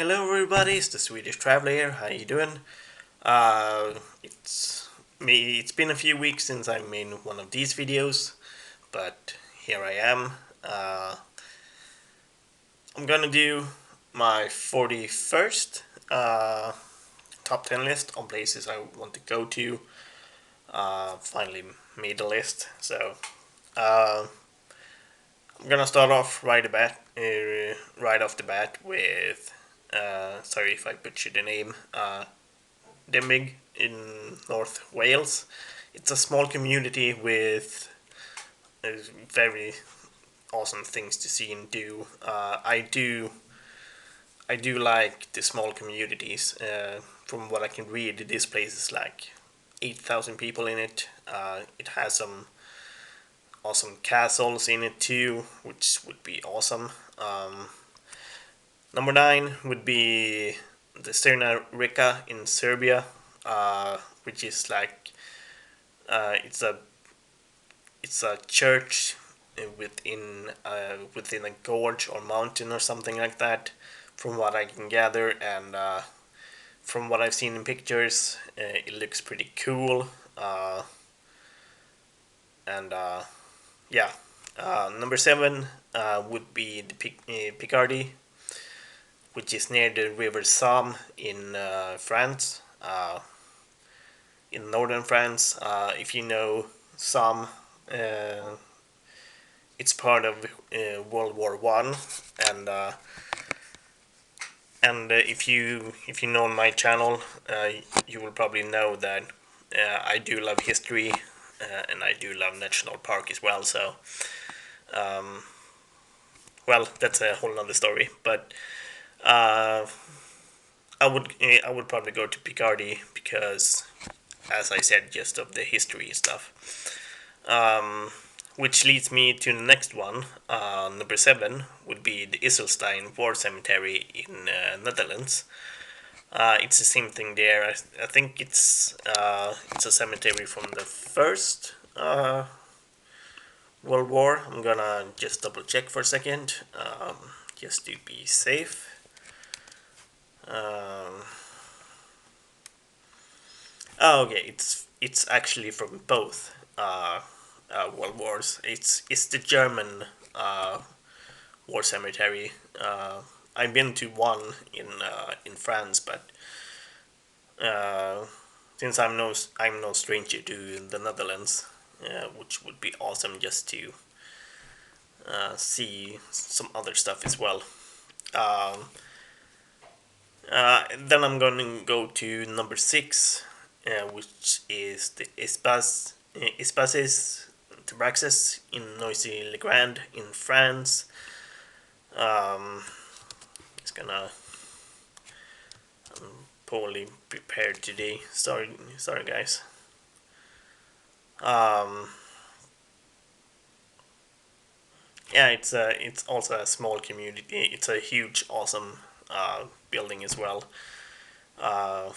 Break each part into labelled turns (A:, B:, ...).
A: Hello everybody, it's the Swedish Traveler here. How you doing? It's me. It's been a few weeks since I made one of these videos, but here I am. I'm gonna do my 41st top 10 list on places I want to go to. Finally made the list, so uh, I'm gonna start off right off the bat with. Sorry if I butchered the name. Denbigh in North Wales. It's a small community with very awesome things to see and do. I do like the small communities. From what I can read, this place is like 8,000 people in it. It has some awesome castles in it too, which would be awesome. Number 9 would be the Reka in Serbia, which is like it's a church within a gorge or mountain or something like that, from what I can gather, and from what I've seen in pictures, it looks pretty cool. And yeah, number 7 would be the Picardy, which is near the river Somme in France, in northern France. If you know Somme, it's part of World War One, and if you know my channel, you will probably know that I do love history, and I do love national park as well. So, well, that's a whole nother story. But I would probably go to Picardy because, as I said, just of the history stuff. Which leads me to the next one. Number 7 would be the Ysselstein War cemetery in Netherlands. It's the same thing there. I think it's a cemetery from the first World War. I'm gonna just double check for a second, just to be safe. Okay, it's actually from both World Wars. It's the German war cemetery. I've been to one in France, but since I'm no stranger to the Netherlands, which would be awesome just to see some other stuff as well. Then I'm going to go to number 6, which is the Espaces dábraxas in Noisy-le-Grand in France. It's gonna. I'm poorly prepared today. Sorry, guys. Yeah, it's also a small community. It's a huge, awesome building as well. Uh,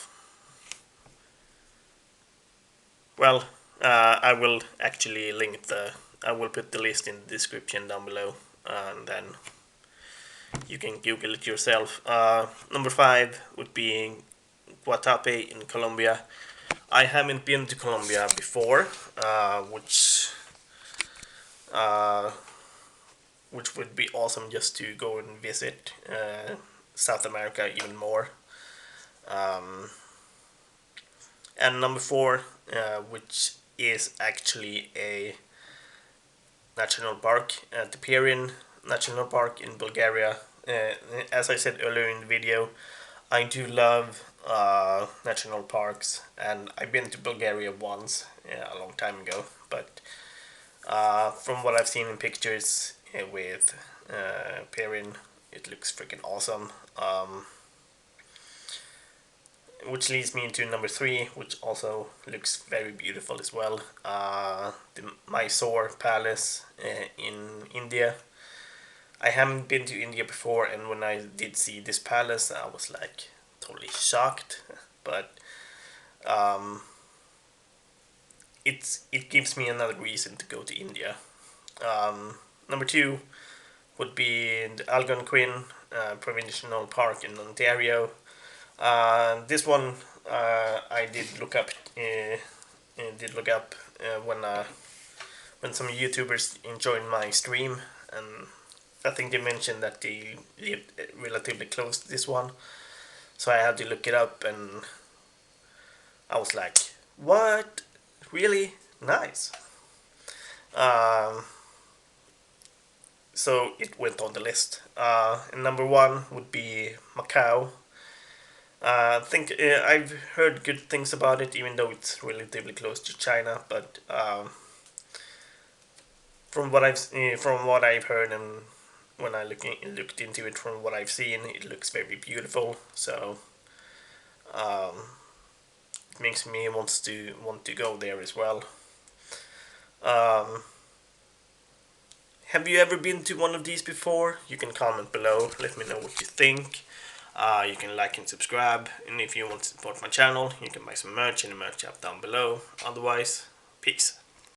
A: well, I will actually I will put the list in the description down below, and then you can Google it yourself. Number 5 would be Guatape in Colombia. I haven't been to Colombia before, uh, which would be awesome just to go and visit South America even more. And number 4, which is actually a national park, the Pirin National Park in Bulgaria. As I said earlier in the video, I do love national parks, and I've been to Bulgaria once, a long time ago, but from what I've seen in pictures with Pirin, it looks freaking awesome. Which leads me into number 3, which also looks very beautiful as well. The Mysore Palace in India. I haven't been to India before, and when I did see this palace, I was like totally shocked. But it gives me another reason to go to India. Number 2 would be the Algonquin Provincial Park in Ontario. This one I did look up. When some YouTubers joined my stream, and I think they mentioned that they lived relatively close to this one, so I had to look it up, and I was like, "What? Really nice." Um, so it went on the list. And number one would be Macau. I think I've heard good things about it, even though it's relatively close to China. But from what I've heard, and when I looked into it, from what I've seen, it looks very beautiful. So um, it makes me want to go there as well. Um, have you ever been to one of these before? You can comment below. Let me know what you think. You can like and subscribe, and if you want to support my channel, you can buy some merch in the merch app down below. Otherwise, peace.